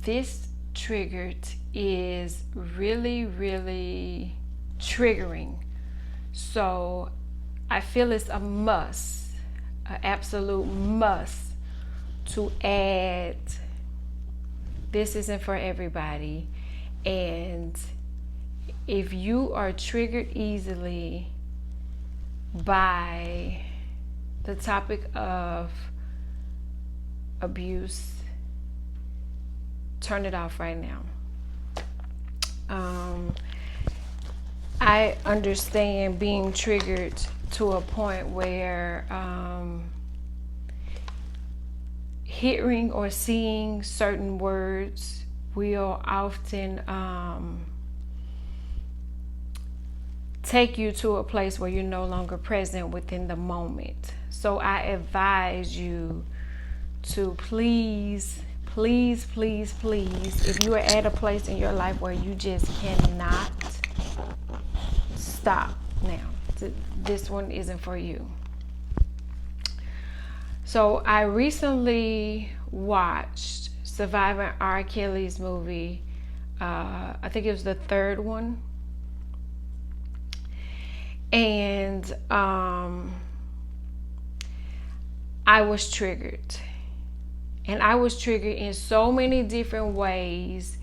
This triggered is really, really triggering. So I feel it's a must, an absolute must to add. This isn't for everybody. And if you are triggered easily by the topic of abuse, turn it off right now. I understand being triggered to a point where hearing or seeing certain words will often take you to a place where you're no longer present within the moment. So I advise you to please, if you are at a place in your life where you just cannot, stop now. This one isn't for you. So I recently watched Surviving R. Kelly's movie. I think it was the third one. And I was triggered. And I was triggered in so many different ways.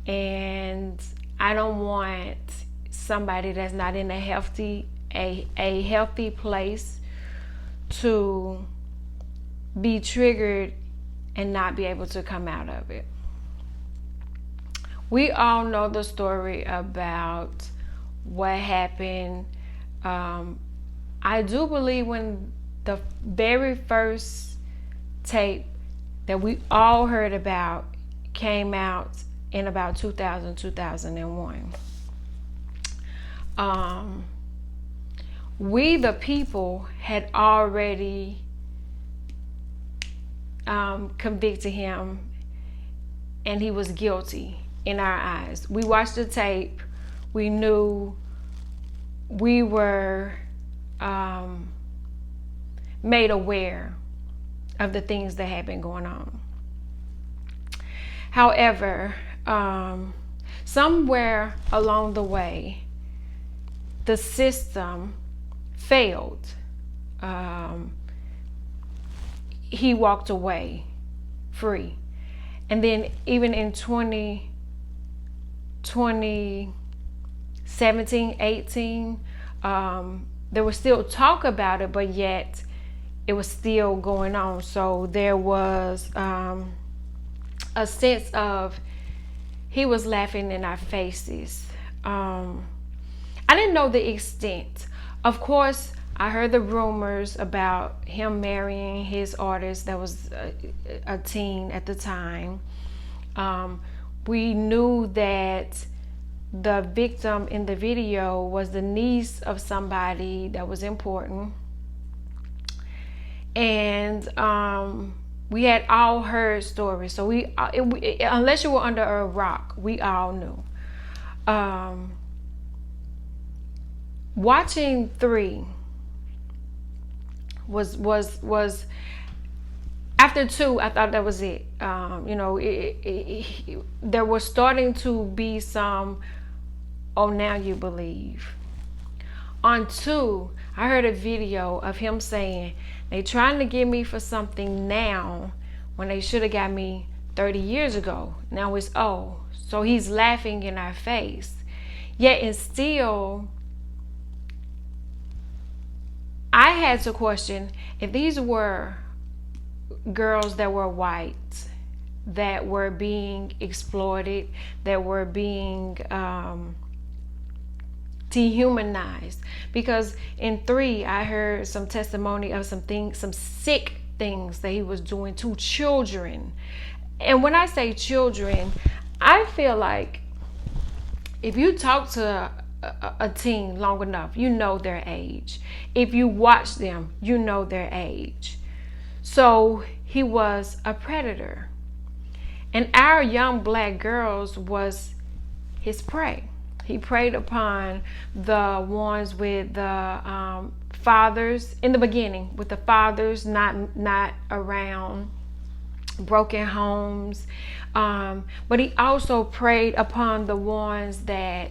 And I don't want somebody that's not in a healthy place to be triggered and not be able to come out of it. We all know the story about what happened. I do believe when the very first tape that we all heard about came out in about 2001. We the people had already convicted him, and he was guilty in our eyes. We watched the tape. We knew. We were made aware of the things that had been going on. However, somewhere along the way, the system failed. He walked away free. And then even in 2017, 18, there was still talk about it, but yet it was still going on. So there was a sense of he was laughing in our faces. I didn't know the extent. Of course, I heard the rumors about him marrying his artist that was a teen at the time. We knew that the victim in the video was the niece of somebody that was important. And we had all heard stories. So unless you were under a rock, we all knew. Watching 3 was after 2, I thought that was it. There was starting to be some, oh, now you believe. On 2, I heard a video of him saying, they trying to get me for something now when they should have got me 30 years ago. Now it's oh. So he's laughing in our face. Yet and still, I had to question if these were girls that were white, that were being exploited, that were being dehumanized. Because in 3, I heard some testimony of some sick things that he was doing to children. And when I say children, I feel like if you talk to a teen long enough, you know their age. If you watch them, you know their age. So he was a predator. And our young black girls was his prey. He preyed upon the ones with the fathers in the beginning, with the fathers not around, broken homes. But he also preyed upon the ones that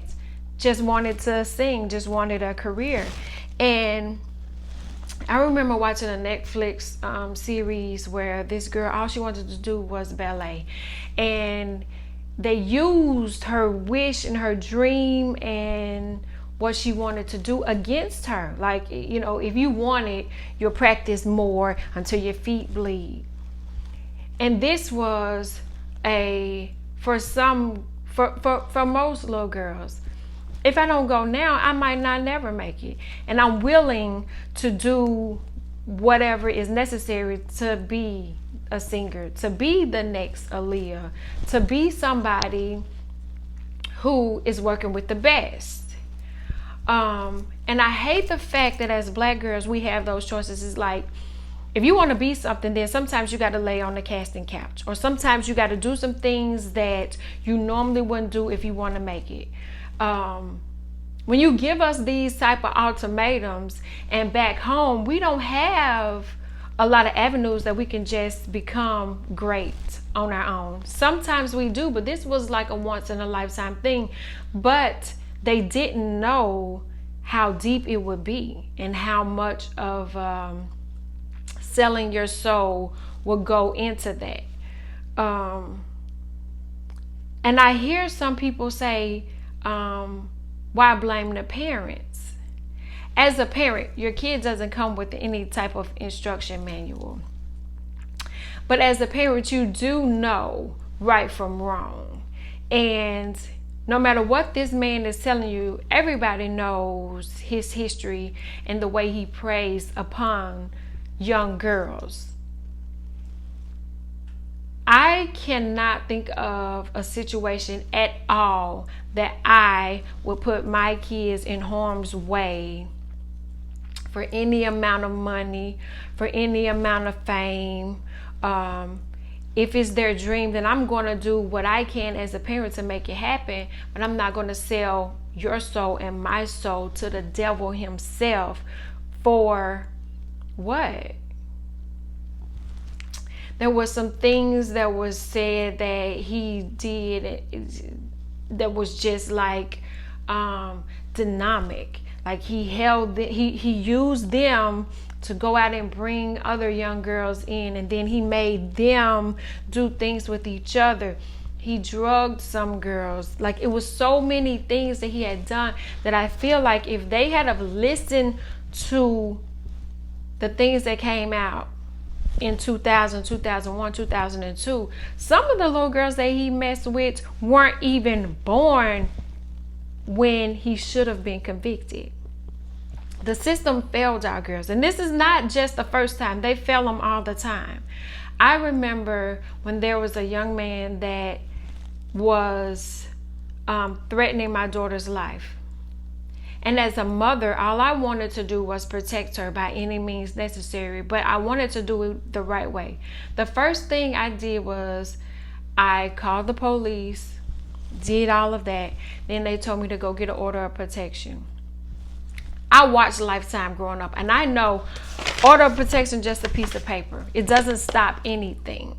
just wanted to sing, just wanted a career. And I remember watching a Netflix series where this girl, all she wanted to do was ballet. And they used her wish and her dream and what she wanted to do against her. Like, if you want it, you'll practice more until your feet bleed. And this was for most little girls. If I don't go now, I might not never make it. And I'm willing to do whatever is necessary to be a singer, to be the next Aaliyah, to be somebody who is working with the best. And I hate the fact that as Black girls, we have those choices. It's like, if you want to be something, then sometimes you got to lay on the casting couch, or sometimes you got to do some things that you normally wouldn't do if you want to make it. When you give us these type of ultimatums, and back home, we don't have a lot of avenues that we can just become great on our own. Sometimes we do, but this was like a once in a lifetime thing. But they didn't know how deep it would be and how much of selling your soul would go into that. And I hear some people say, why blame the parents? As a parent, your kid doesn't come with any type of instruction manual. But as a parent, you do know right from wrong. And no matter what this man is telling you, everybody knows his history and the way he preys upon young girls. I cannot think of a situation at all that I would put my kids in harm's way for any amount of money, for any amount of fame. If it's their dream, then I'm going to do what I can as a parent to make it happen, but I'm not going to sell your soul and my soul to the devil himself for what? There was some things that was said that he did that was just like dynamic. Like he used them to go out and bring other young girls in, and then he made them do things with each other. He drugged some girls. Like, it was so many things that he had done that I feel like if they had have listened to the things that came out in 2000, 2001, 2002, some of the little girls that he messed with weren't even born when he should have been convicted. The system failed our girls. And this is not just the first time. They fail them all the time. I remember when there was a young man that was threatening my daughter's life. And as a mother, all I wanted to do was protect her by any means necessary. But I wanted to do it the right way. The first thing I did was I called the police, did all of that. Then they told me to go get an order of protection. I watched Lifetime growing up, and I know order of protection just a piece of paper. It doesn't stop anything.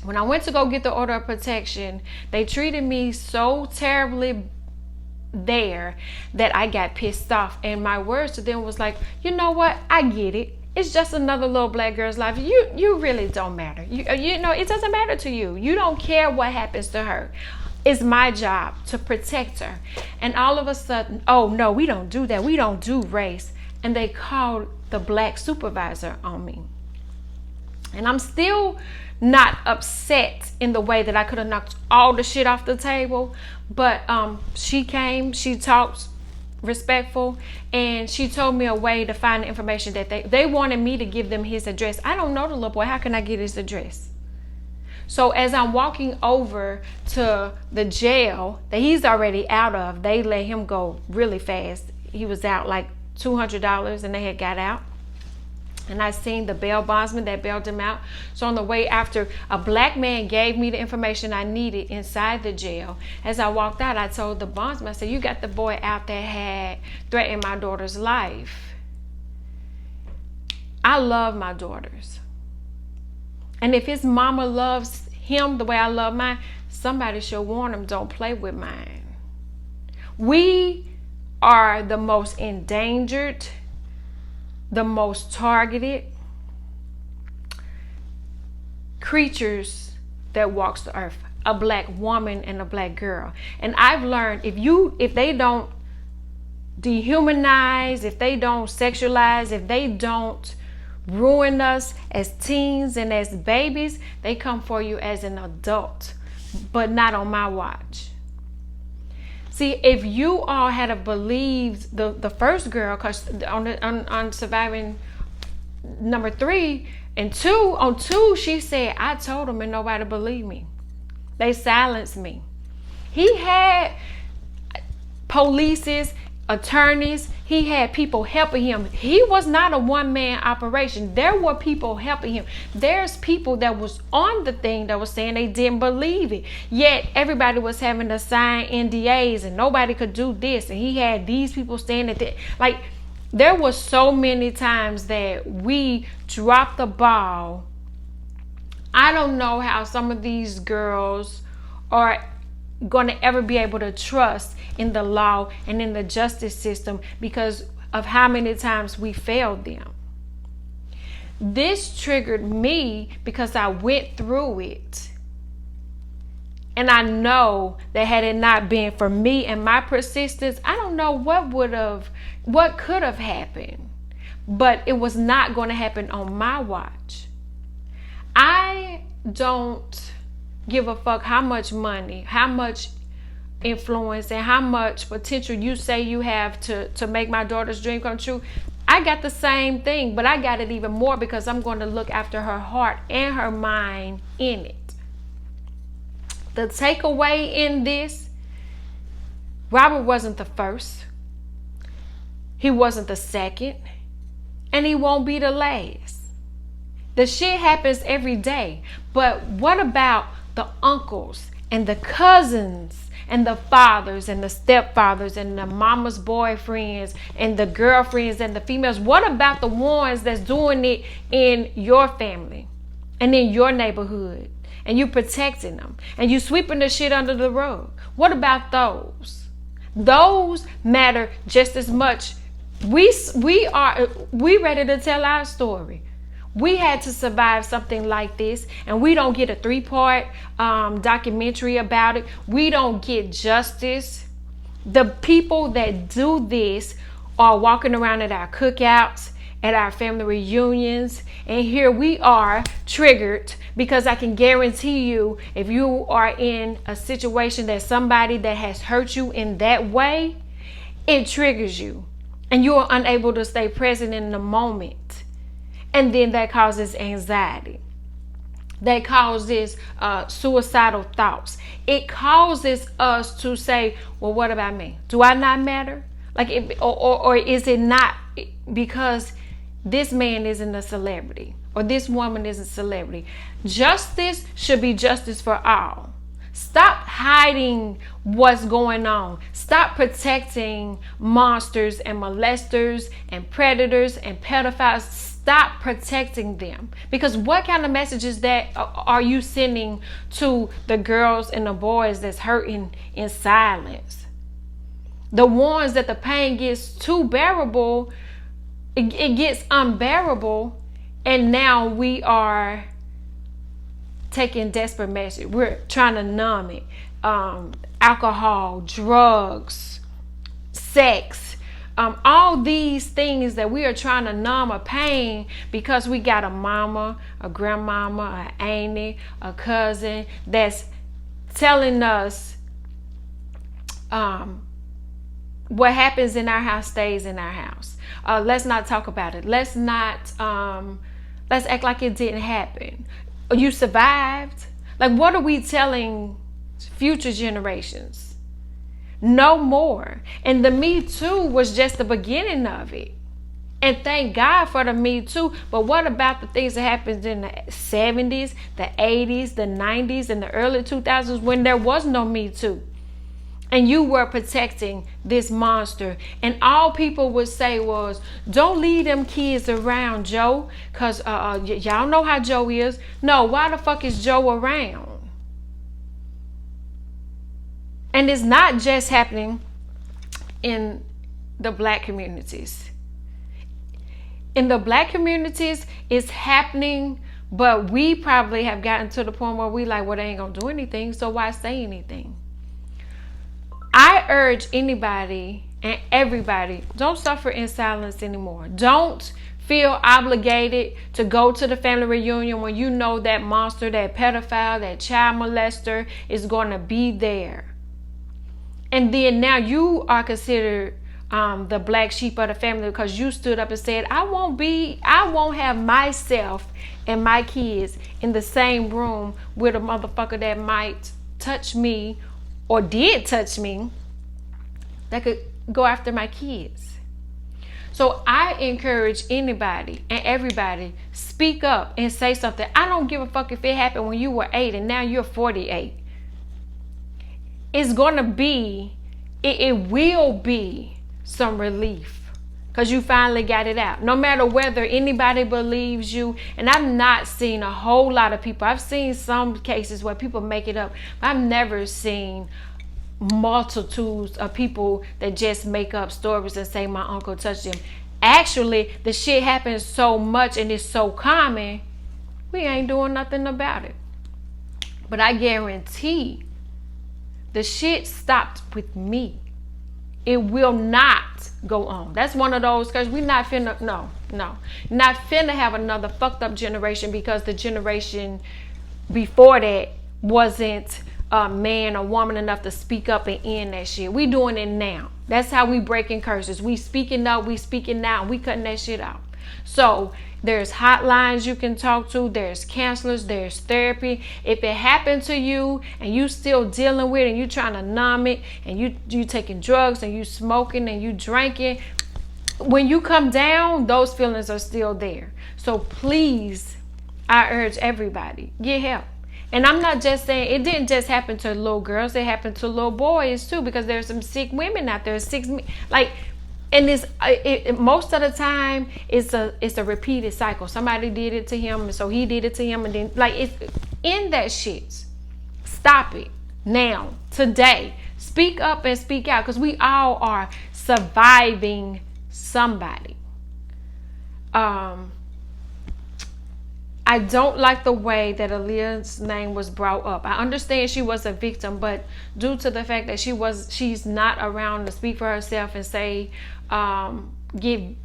When I went to go get the order of protection, they treated me so terribly there that I got pissed off, and my words to them was like, you know what, I get it. It's just another little black girl's life. You really don't matter. You know, it doesn't matter to you. You don't care what happens to her. It's my job to protect her. And all of a sudden, oh no, we don't do that. We don't do race. And they called the black supervisor on me. And I'm still not upset in the way that I could have knocked all the shit off the table. But she came, she talked respectful, and she told me a way to find the information that they wanted me to give them his address. I don't know the little boy. How can I get his address? So as I'm walking over to the jail that he's already out of, they let him go really fast. He was out like $200 and they had got out. And I seen the bail bondsman that bailed him out. So on the way after, a black man gave me the information I needed inside the jail. As I walked out, I told the bondsman, I said, you got the boy out that had threatened my daughter's life. I love my daughters. And if his mama loves him the way I love mine, somebody should warn him, don't play with mine. We are the most endangered, the most targeted creatures that walks the earth. A black woman and a black girl. And I've learned if they don't dehumanize, if they don't sexualize, if they don't ruin us as teens and as babies, they come for you as an adult, but not on my watch. See, if you all had have believed the first girl, because on surviving number 3 and 2, on 2 she said, I told them and nobody believed me. They silenced me. He had polices, attorneys, he had people helping him. He was not a one-man operation. There were people helping him. There's people that was on the thing that was saying they didn't believe it. Yet everybody was having to sign NDAs and nobody could do this. And he had these people saying that like there was so many times that we dropped the ball. I don't know how some of these girls are going to ever be able to trust in the law and in the justice system because of how many times we failed them. This triggered me because I went through it. And I know that had it not been for me and my persistence, I don't know what could have happened. But it was not going to happen on my watch. I don't give a fuck how much money, how much influence, and how much potential you say you have to make my daughter's dream come true. I got the same thing, but I got it even more because I'm going to look after her heart and her mind in it. The takeaway in this, Robert wasn't the first. He wasn't the second. And he won't be the last. The shit happens every day. But what about the uncles and the cousins and the fathers and the stepfathers and the mama's boyfriends and the girlfriends and the females? What about the ones that's doing it in your family and in your neighborhood and you protecting them and you sweeping the shit under the rug? What about those? Those matter just as much. We ready to tell our story. We had to survive something like this, and we don't get a 3-part documentary about it. We don't get justice. The people that do this are walking around at our cookouts, at our family reunions, and here we are triggered because I can guarantee you if you are in a situation that somebody that has hurt you in that way, it triggers you and you are unable to stay present in the moment. And then that causes anxiety. That causes suicidal thoughts. It causes us to say, well, what about me? Do I not matter? Or is it not because this man isn't a celebrity or this woman isn't a celebrity? Justice should be justice for all. Stop hiding what's going on. Stop protecting monsters and molesters and predators and pedophiles. Stop protecting them. Because what kind of messages that are you sending to the girls and the boys that's hurting in silence? The ones that the pain gets too bearable, it gets unbearable, and now we are taking desperate measures. We're trying to numb it. Alcohol, drugs, sex, all these things that we are trying to numb a pain because we got a mama, a grandmama, a auntie, a cousin that's telling us what happens in our house stays in our house. Let's not talk about it. Let's act like it didn't happen. You survived. Like, what are we telling future generations? No more. And the Me Too was just the beginning of it. And thank God for the Me Too. But what about the things that happened in the 70s, the 80s, the 90s, and the early 2000s when there was no Me Too? And you were protecting this monster. And all people would say was, don't leave them kids around Joe, because y'all know how Joe is. No, why the fuck is Joe around? And it's not just happening in the black communities. In the black communities, it's happening, but we probably have gotten to the point where we like, well, they ain't gonna do anything, so why say anything? I urge anybody and everybody, don't suffer in silence anymore. Don't feel obligated to go to the family reunion when you know that monster, that pedophile, that child molester is going to be there. And then now you are considered the black sheep of the family because you stood up and said, I won't have myself and my kids in the same room with a motherfucker that might touch me or did touch me, that could go after my kids. So I encourage anybody and everybody, speak up and say something. I don't give a fuck if it happened when you were 8 and now you're 48. It's gonna be, it will be some relief because you finally got it out. No matter whether anybody believes you, and I've not seen a whole lot of people. I've seen some cases where people make it up, but I've never seen multitudes of people that just make up stories and say my uncle touched him. Actually, the shit happens so much and it's so common, we ain't doing nothing about it. But I guarantee the shit stopped with me. It will not go on. That's one of those, because we not finna, no, not finna have another fucked up generation because the generation before that wasn't a man or woman enough to speak up and end that shit. We doing it now. That's how we breaking curses. We speaking up, we speaking now, and we cutting that shit out. So there's hotlines you can talk to, there's counselors, there's therapy. If it happened to you and you still dealing with it and you trying to numb it and you taking drugs and you smoking and you drinking, when you come down, those feelings are still there. So please, I urge everybody, get help. And I'm not just saying, it didn't just happen to little girls, it happened to little boys too, because there's some sick women out there, and most of the time it's a repeated cycle. Somebody did it to him, and so he did it to him, and then it's in that shit. Stop it now, today. Speak up and speak out, because we all are surviving somebody. I don't like the way that Aaliyah's name was brought up. I understand she was a victim, but due to the fact that she's not around to speak for herself and say, give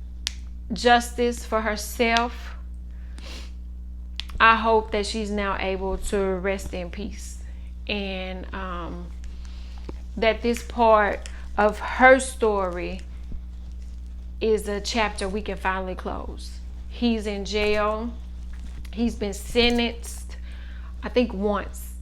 justice for herself, I hope that she's now able to rest in peace. And that this part of her story is a chapter we can finally close. He's in jail. He's been sentenced, I think once,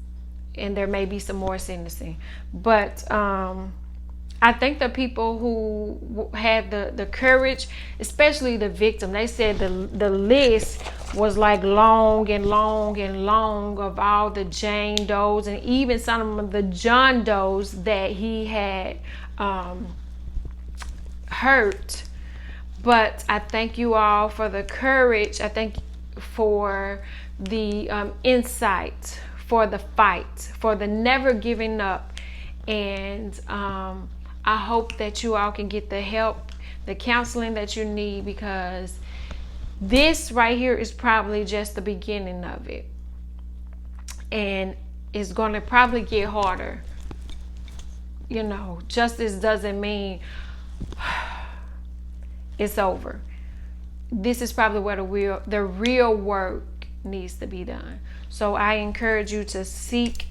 and there may be some more sentencing. But I think the people who had the courage, especially the victim, they said the list was like long and long and long of all the Jane Does and even some of the John Does that he had hurt. But I thank you all for the courage. I thank for the insight, for the fight, for the never giving up. And I hope that you all can get the help, the counseling that you need, because this right here is probably just the beginning of it. And it's going to probably get harder. You know, justice doesn't mean it's over. This is probably where the real work needs to be done. So I encourage you to seek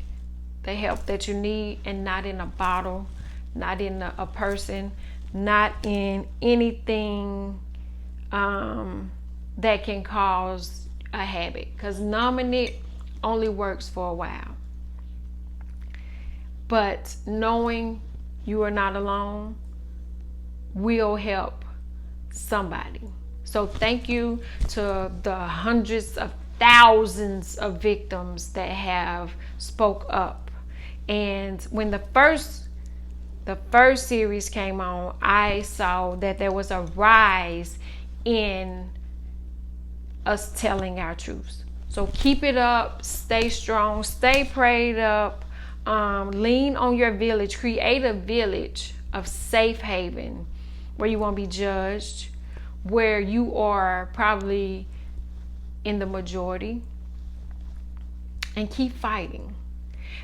the help that you need, and not in a bottle, not in a person, not in anything that can cause a habit, because numbing it only works for a while. But knowing you are not alone will help somebody. So thank you to the hundreds of thousands of victims that have spoke up. And when the first the first series came on, I saw that there was a rise in us telling our truths. So keep it up, stay strong, stay prayed up, lean on your village, create a village of safe haven where you won't be judged, where you are probably in the majority, and keep fighting,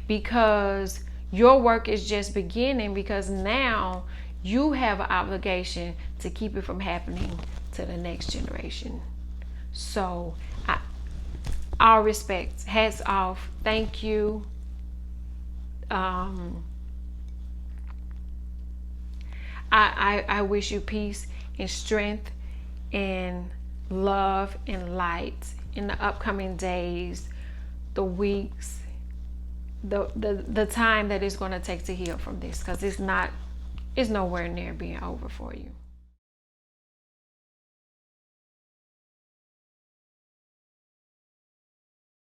because your work is just beginning, because now you have an obligation to keep it from happening to the next generation. So all respect, hats off, thank you. I wish you peace and strength and love and light in the upcoming days, the weeks, the time that it's going to take to heal from this, because it's nowhere near being over for you.